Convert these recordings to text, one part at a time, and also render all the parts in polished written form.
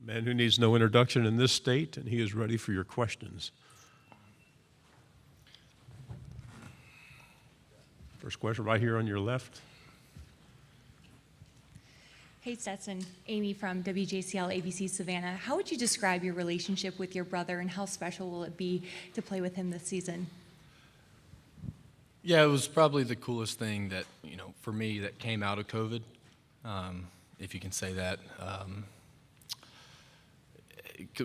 Man who needs no introduction in this state, and he is ready for your questions. First question right here on your left. Hey Stetson, Amy from WJCL ABC Savannah. How would you describe your relationship with your brother, and how special will it be to play with him this season? Yeah, it was probably the coolest thing that, for me that came out of COVID, if you can say that.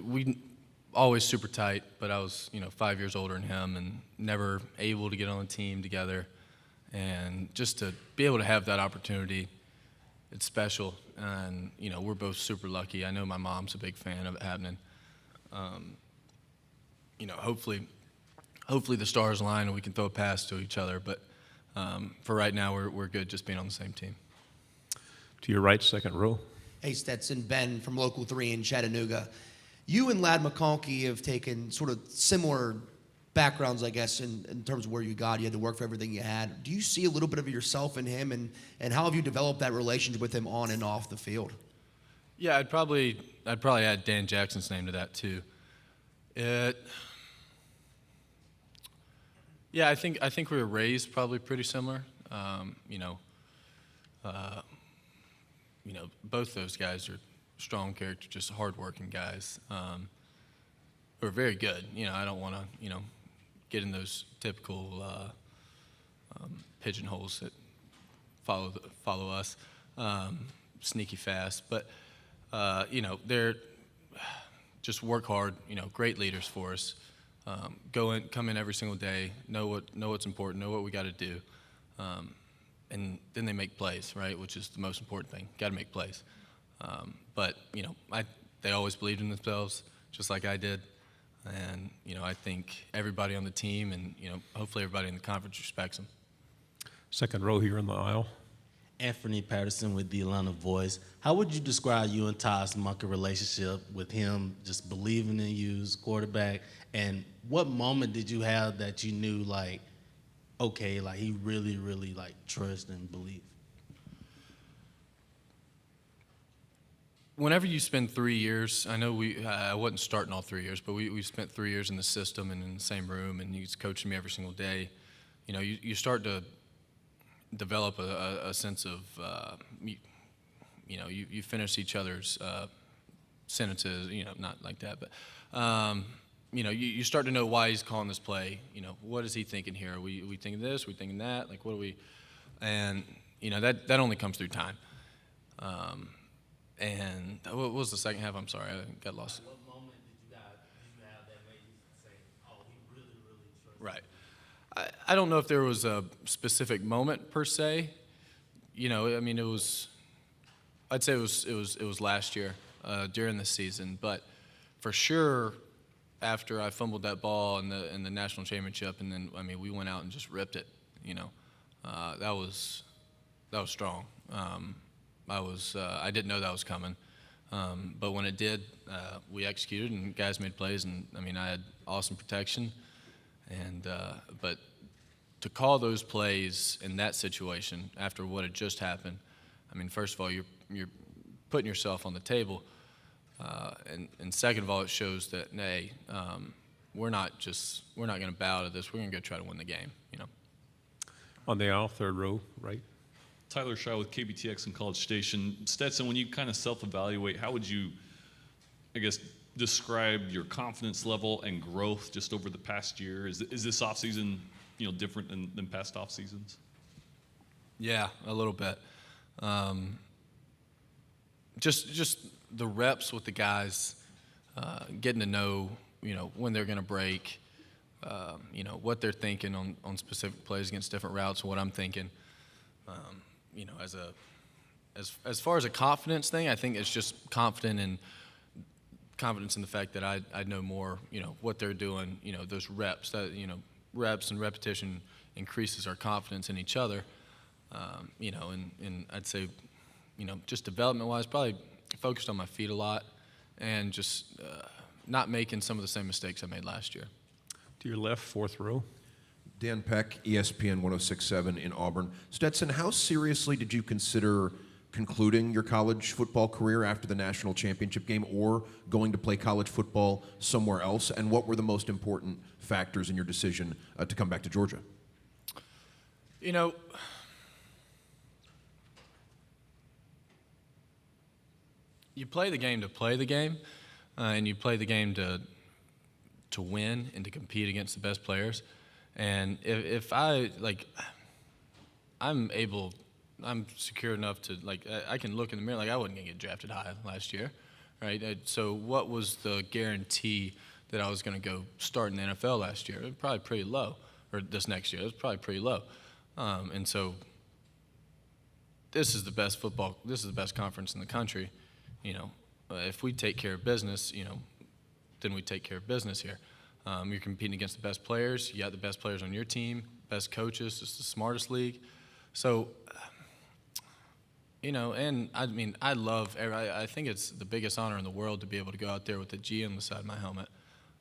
We always super tight, but I was, 5 years older than him and never able to get on a team together. And just to be able to have that opportunity, it's special. And, we're both super lucky. I know my mom's a big fan of it happening. Hopefully the stars align and we can throw a pass to each other. But for right now, we're good just being on the same team. To your right, second row. Hey, Stetson, Ben from Local 3 in Chattanooga. You and Ladd McConkey have taken sort of similar backgrounds, I guess, in terms of where you got. You had to work for everything you had. Do you see a little bit of yourself in him, and how have you developed that relationship with him on and off the field? Yeah, I'd probably add Dan Jackson's name to that too. Yeah, I think we were raised probably pretty similar. Both those guys are strong character, just hardworking guys who are very good. I don't want to, get in those typical pigeonholes that follow us, sneaky fast. But they're just work hard. Great leaders for us. Come in every single day, know what's important, know what we got to do, and then they make plays, right? Which is the most important thing. Got to make plays. But they always believed in themselves, just like I did. And I think everybody on the team, and hopefully everybody in the conference respects them. Second row here in the aisle. Anthony Patterson with the Atlanta Voice. How would you describe you and Todd's monkey relationship with him just believing in you as quarterback? And what moment did you have that you knew, like, okay, like he really, really like trust and believe? Whenever you spend 3 years, I know I wasn't starting all 3 years, but we spent 3 years in the system and in the same room, and he's coaching me every single day. You start to develop a sense of, you finish each other's sentences, not like that, but, you start to know why he's calling this play. What is he thinking here? Are we thinking this? Are we thinking that? Like, what are we? And, that only comes through time. And what was the second half? I'm sorry, I got lost. What moment did you have that made you say, oh, he really, really trusts? Right. I don't know if there was a specific moment per se. I'd say it was last year during the season, but for sure after I fumbled that ball in the national championship, and then we went out and just ripped it. That was strong. I didn't know that was coming, but when it did, we executed and guys made plays, and I had awesome protection, and but to call those plays in that situation after what had just happened, first of all, you're putting yourself on the table, and second of all, it shows that hey, we're not going to bow to this. We're going to go try to win the game. On the aisle, third row, right. Tyler Shaw with KBTX and College Station. Stetson, when you kind of self-evaluate, how would you, describe your confidence level and growth just over the past year? Is this offseason, different than past off seasons? Yeah, a little bit. Just the reps with the guys, getting to know, when they're going to break, what they're thinking on specific plays against different routes, what I'm thinking. As far as a confidence thing, I think it's just confidence in the fact that I know more, what they're doing, those reps, reps and repetition increases our confidence in each other, and I'd say, just development-wise, probably focused on my feet a lot and just not making some of the same mistakes I made last year. To your left, fourth row. Dan Peck, ESPN 106.7 in Auburn. Stetson, how seriously did you consider concluding your college football career after the national championship game or going to play college football somewhere else? And what were the most important factors in your decision to come back to Georgia? You know, you play the game to play the game, and you play the game to win and to compete against the best players. And if I'm secure enough to, like, I can look in the mirror, like, I wasn't going to get drafted high last year, right? So what was the guarantee that I was going to go start in the NFL last year? It was probably pretty low, or this next year, it was probably pretty low. And so this is the best conference in the country. You know, if we take care of business, you know, then we take care of business here. You're competing against the best players. You got the best players on your team, best coaches. It's the smartest league. So, you know, and I mean, I think it's the biggest honor in the world to be able to go out there with the G on the side of my helmet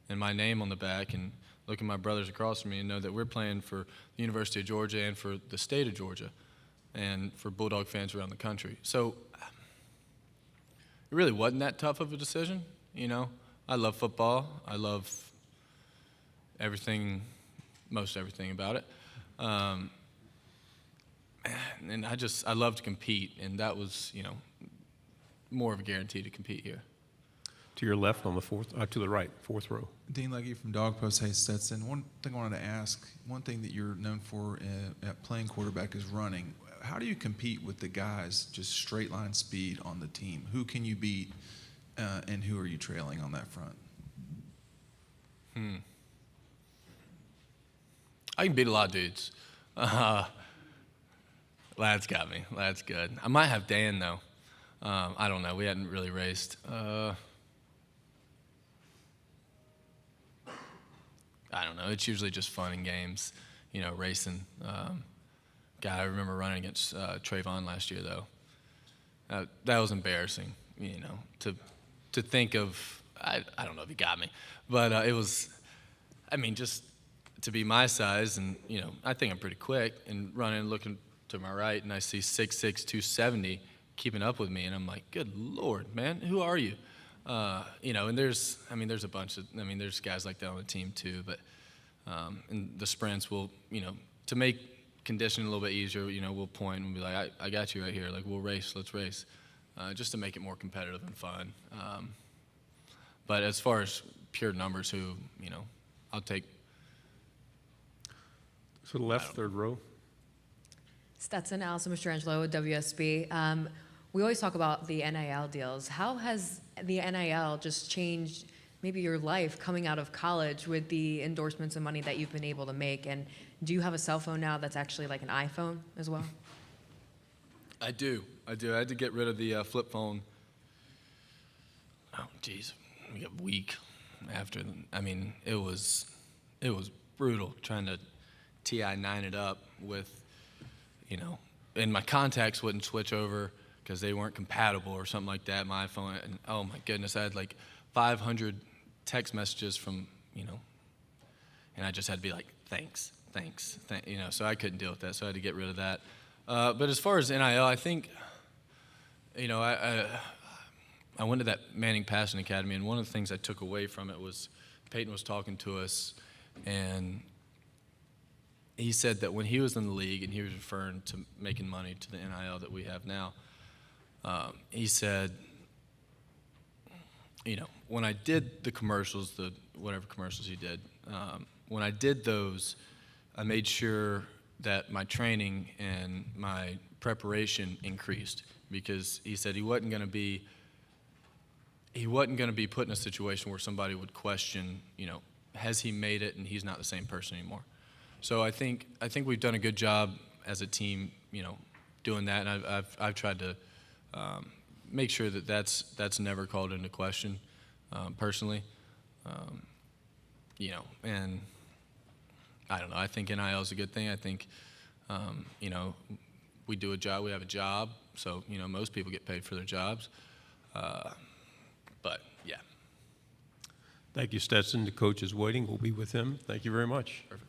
and my name on the back and look at my brothers across from me and know that we're playing for the University of Georgia and for the state of Georgia and for Bulldog fans around the country. So it really wasn't that tough of a decision, you know. I love football. I love most everything about it. And I love to compete, and that was, you know, more of a guarantee to compete here. To your left on the to the right, fourth row. Dean Legge from Dog Post. Hey, Stetson. One thing I wanted to ask, one thing that you're known for at playing quarterback is running. How do you compete with the guys, just straight line speed on the team? Who can you beat, and who are you trailing on that front? I can beat a lot of dudes. Lad's got me. Lad's good. I might have Dan, though. I don't know. We hadn't really raced. I don't know. It's usually just fun and games, you know, racing. I remember running against Trayvon last year, though. That was embarrassing, you know, to think of. I don't know if he got me, but it was, I mean, just to be my size and, you know, I think I'm pretty quick and running and looking to my right and I see 6'6", 270 keeping up with me and I'm like, good Lord, man, who are you? You know, and there's a bunch of, there's guys like that on the team too, but in the sprints we'll, you know, to make conditioning a little bit easier, you know, we'll point and be like, I got you right here, like we'll race, let's race, just to make it more competitive and fun. But as far as pure numbers, who, you know, I'll take. To the left, third row. Stetson, Allison Mastrangelo with WSB. We always talk about the NIL deals. How has the NIL just changed maybe your life coming out of college with the endorsements and money that you've been able to make? And do you have a cell phone now that's actually like an iPhone as well? I do. I had to get rid of the flip phone. Oh, geez, like a week after. It was brutal trying to TI-9 it up with, you know, and my contacts wouldn't switch over because they weren't compatible or something like that. My iPhone, and oh my goodness, I had like 500 text messages from, you know, and I just had to be like, thanks, you know, so I couldn't deal with that, so I had to get rid of that. But as far as NIL, I think, you know, I went to that Manning Passing Academy, and one of the things I took away from it was Peyton was talking to us, and he said that when he was in the league and he was referring to making money to the NIL that we have now, he said, you know, when I did the commercials, the whatever commercials he did, when I did those, I made sure that my training and my preparation increased because he said he wasn't going to be put in a situation where somebody would question, you know, has he made it and he's not the same person anymore. So I think we've done a good job as a team, you know, doing that, and I've tried to make sure that that's never called into question, personally, you know, and I don't know. I think NIL is a good thing. I think, you know, we do a job. We have a job, so you know most people get paid for their jobs, but yeah. Thank you, Stetson. The coach is waiting. We'll be with him. Thank you very much. Perfect.